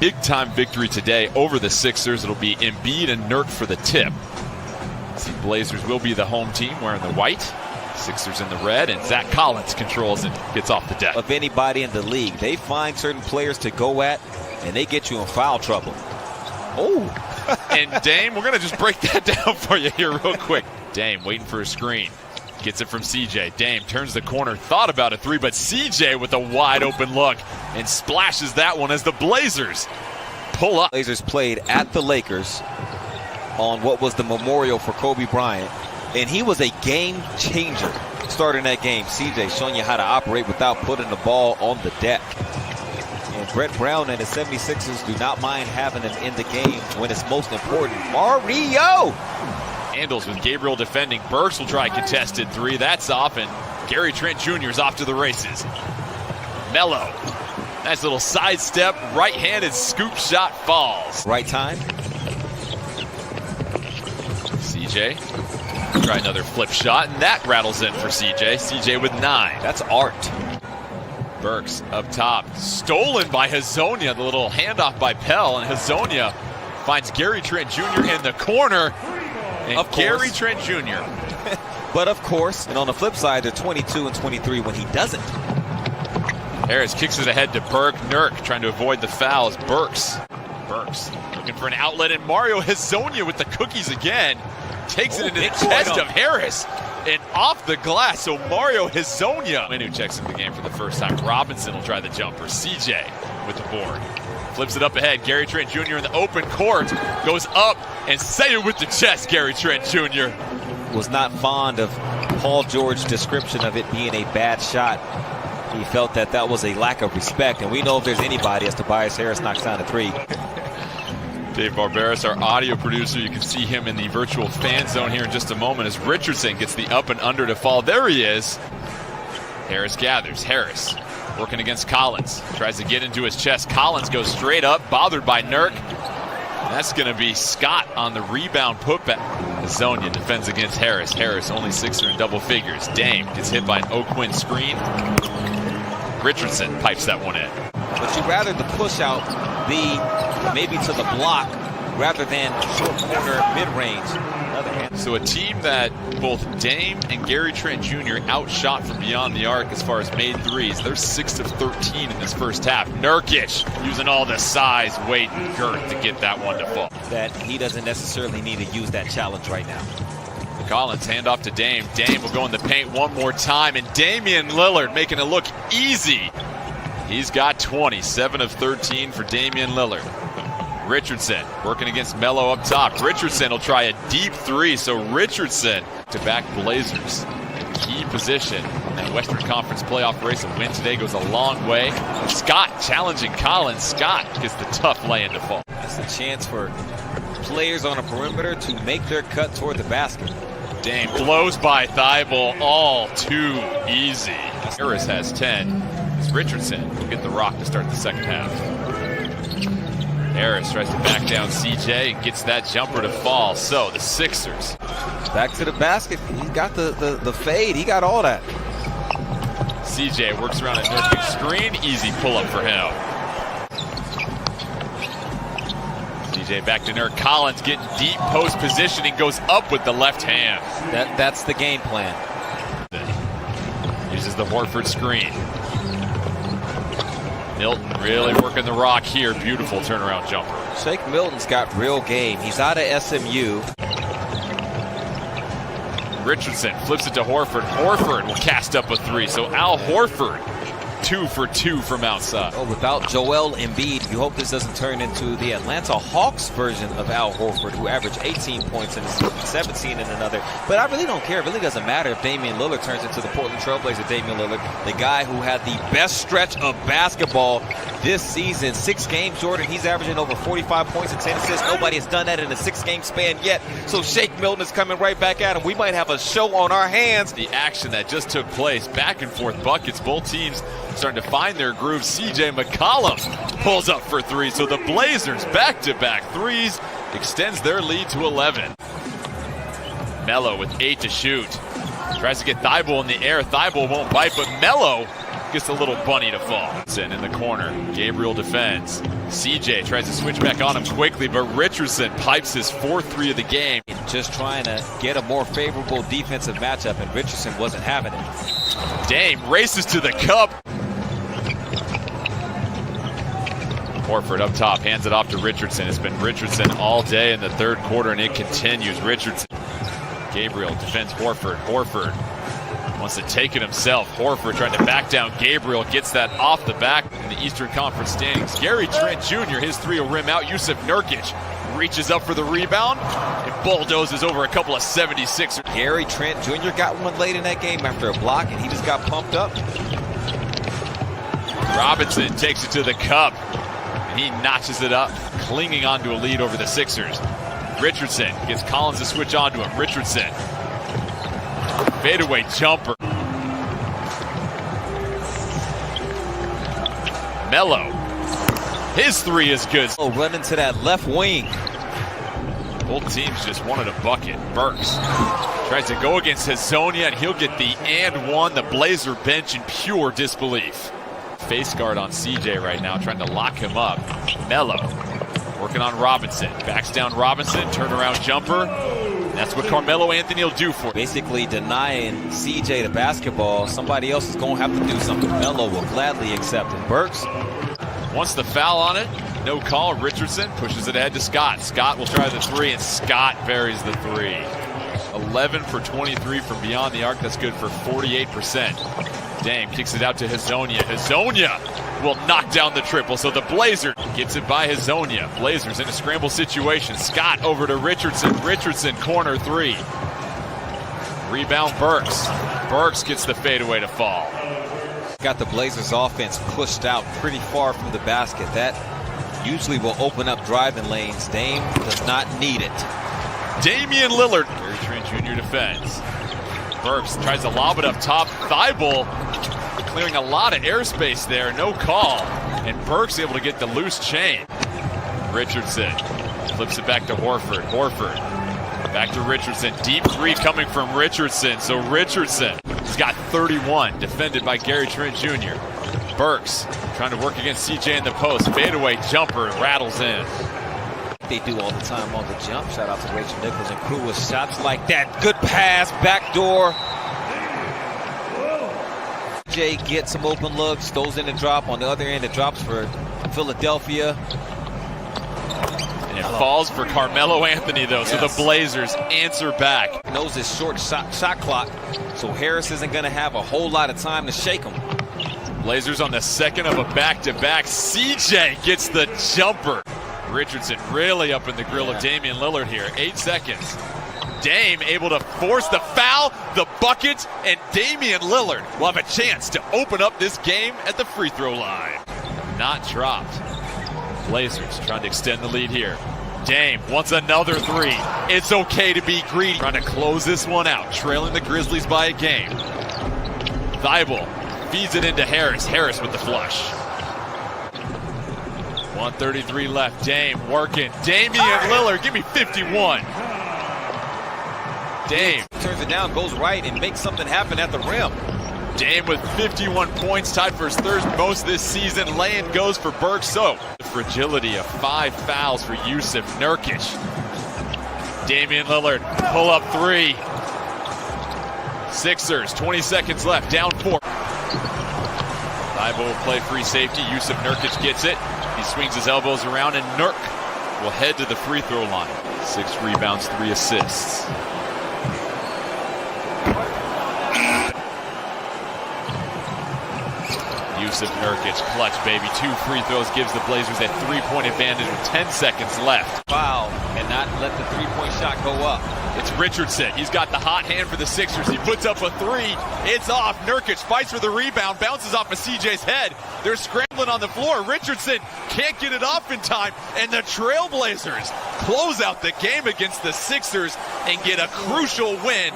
big-time victory today over the Sixers. It'll be Embiid and Nurk for the tip. The Blazers will be the home team wearing the white. Sixers in the red, and Zach Collins controls and gets off the deck. Of anybody in the league, they find certain players to go at, and they get you in foul trouble. Oh, and Dame, we're going to just break that down for you here real quick. Dame waiting for a screen. Gets it from CJ. Dame turns the corner, thought about a three, but CJ with a wide open look and splashes that one as the Blazers pull up. Blazers played at the Lakers on what was the memorial for Kobe Bryant, and he was a game changer starting that game. CJ showing you how to operate without putting the ball on the deck. And Brett Brown and the 76ers do not mind having him in the game when it's most important. Mario! Handles with Gabriel defending. Burks will try a contested three. That's off, and Gary Trent Jr. is off to the races. Melo. Nice little sidestep. Right-handed scoop shot falls. Right time. CJ. Try another flip shot, and that rattles in for CJ. CJ with 9. That's art. Burks up top. Stolen by Hazonia. The little handoff by Pell, and Hazonia finds Gary Trent Jr. in the corner. And of Gary Trent Jr. But of course, and on the flip side, they're 22 and 23 when he doesn't. Harris kicks it ahead to Burke. Nurk trying to avoid the fouls. Burks looking for an outlet, and Mario Hazonia with the cookies again. Takes it into the chest of Harris and off the glass. So Mario Hazonia. Manu checks into the game for the first time. Robinson will try the jumper. CJ with the board. Flips it up ahead. Gary Trent Jr. in the open court. Goes up and say it with the chest, Gary Trent Jr. Was not fond of Paul George's description of it being a bad shot. He felt that that was a lack of respect. And we know if there's anybody, as Tobias Harris knocks down a three. Dave Barberis, our audio producer. You can see him in the virtual fan zone here in just a moment as Richardson gets the up and under to fall. There he is. Harris gathers. Harris working against Collins. Tries to get into his chest. Collins goes straight up, bothered by Nurk. That's going to be Scott on the rebound putback. Hazonia defends against Harris. Harris only Sixer in double figures. Dame gets hit by an O'Quinn screen. Richardson pipes that one in. But you'd rather the push out be maybe to the block rather than short corner mid-range. So a team that both Dame and Gary Trent Jr. outshot from beyond the arc as far as made threes. They're 6 of 13 in this first half. Nurkic using all the size, weight, and girth to get that one to fall. That he doesn't necessarily need to use that challenge right now. Collins handoff to Dame. Dame will go in the paint one more time, and Damian Lillard making it look easy. He's got 20, 7 of 13 for Damian Lillard. Richardson working against Melo up top. Richardson will try a deep three, so Richardson to back Blazers. Key position in that Western Conference playoff race. A win today goes a long way. Scott challenging Collins. Scott gets the tough lay-in to fall. That's a chance for players on a perimeter to make their cut toward the basket. Dame blows by Thibault, all too easy. Harris has 10. Richardson will get the rock to start the second half. Harris tries to back down CJ and gets that jumper to fall. So the Sixers back to the basket. He got the fade. He got all that. CJ works around a Nurkic screen. Easy pull-up for him. CJ back to Nurk. Collins getting deep post positioning. Goes up with the left hand. That's the game plan. Uses the Horford screen. Milton really working the rock here. Beautiful turnaround jumper. Shake Milton's got real game. He's out of SMU. Richardson flips it to Horford. Horford will cast up a three. So Al Horford, 2 for 2 from outside. Oh, without Joel Embiid, you hope this doesn't turn into the Atlanta Hawks version of Al Horford, who averaged 18 points and 17 in another. But I really don't care. It really doesn't matter if Damian Lillard turns into the Portland Trailblazer Damian Lillard, the guy who had the best stretch of basketball this season. 6 games, Jordan. He's averaging over 45 points and 10 assists. Nobody has done that in a 6-game span yet. So Shake Milton is coming right back at him. We might have a show on our hands. The action that just took place, back and forth buckets. Both teams starting to find their groove. CJ McCollum pulls up for 3. So the Blazers back-to-back threes extends their lead to 11. Melo with 8 to shoot. Tries to get Thibault in the air. Thibault won't bite, but Melo gets the little bunny to fall. In the corner, Gabriel defends. CJ tries to switch back on him quickly, but Richardson pipes his 4th-3 of the game. Just trying to get a more favorable defensive matchup, and Richardson wasn't having it. Dame races to the cup. Horford up top, hands it off to Richardson. It's been Richardson all day in the 3rd quarter, and it continues. Richardson. Gabriel defends Horford. Horford wants to take it himself. Horford trying to back down Gabriel, gets that off the back in the Eastern Conference standings. Gary Trent Jr., his 3 will rim out. Yusuf Nurkic reaches up for the rebound and bulldozes over a couple of 76ers. Gary Trent Jr. got one late in that game after a block, and he just got pumped up. Robinson takes it to the cup, and he notches it up, clinging onto a lead over the Sixers. Richardson gets Collins to switch onto him. Richardson. Fadeaway jumper. Melo. His 3 is good. Oh, running to that left wing. Both teams just wanted a bucket. Burks tries to go against Hazonia, and he'll get the and one. The Blazer bench in pure disbelief. Face guard on CJ right now, trying to lock him up. Melo working on Robinson. Backs down Robinson, turnaround jumper. That's what Carmelo Anthony will do for him. Basically denying CJ the basketball. Somebody else is going to have to do something. Melo will gladly accept it. Burks wants the foul on it. No call. Richardson pushes it ahead to Scott. Scott will try the 3, and Scott buries the 3. 11 for 23 from beyond the arc. That's good for 48%. Dame kicks it out to Hazonia. Hazonia will knock down the triple. So the Blazer gets it by Hazonia. Blazers in a scramble situation. Scott over to Richardson. Richardson corner 3. Rebound Burks. Burks gets the fadeaway to fall. Got the Blazers offense pushed out pretty far from the basket. That usually will open up driving lanes. Dame does not need it. Damian Lillard. Gary Trent Jr. defends. Burks tries to lob it up top. Thibault clearing a lot of airspace there. No call. And Burks able to get the loose chain. Richardson flips it back to Horford. Horford back to Richardson. Deep 3 coming from Richardson. So Richardson has got 31, defended by Gary Trent Jr. Burks trying to work against CJ in the post. Fadeaway jumper rattles in. They do all the time on the jump. Shout out to Rachel Nichols and crew with shots like that. Good pass, backdoor. Jay gets some open looks, throws in the drop. On the other end, it drops for Philadelphia. And it falls for Carmelo Anthony, though, yes. So the Blazers answer back. Knows his short shot clock, so Harris isn't going to have a whole lot of time to shake him. Blazers on the 2nd of a back-to-back. CJ gets the jumper. Richardson really up in the grill of Damian Lillard here. 8 seconds. Dame able to force the foul, the bucket, and Damian Lillard will have a chance to open up this game at the free throw line. Not dropped. Blazers trying to extend the lead here. Dame wants another 3. It's okay to be greedy. Trying to close this one out, trailing the Grizzlies by a game. Thibault feeds it into Harris. Harris with the flush. 1:33 left. Dame working. Damian Lillard, give me 51. Dame turns it down, goes right, and makes something happen at the rim. Dame with 51 points, tied for his 3rd most this season. Lay-in goes for Burks. So the fragility of 5 fouls for Yusuf Nurkic. Damian Lillard, pull up 3. Sixers, 20 seconds left, down 4. Thibault will play free safety. Yusuf Nurkic gets it. He swings his elbows around, and Nurk will head to the free throw line. 6 rebounds, 3 assists. Yusuf Nurkic, clutch, baby. 2 free throws gives the Blazers a 3-point advantage with 10 seconds left. Foul, and not let the 3-point shot go up. It's Richardson. He's got the hot hand for the Sixers. He puts up a 3. It's off. Nurkic fights for the rebound, bounces off of CJ's head. They're scrambling on the floor. Richardson can't get it off in time, and the Trailblazers close out the game against the Sixers and get a crucial win.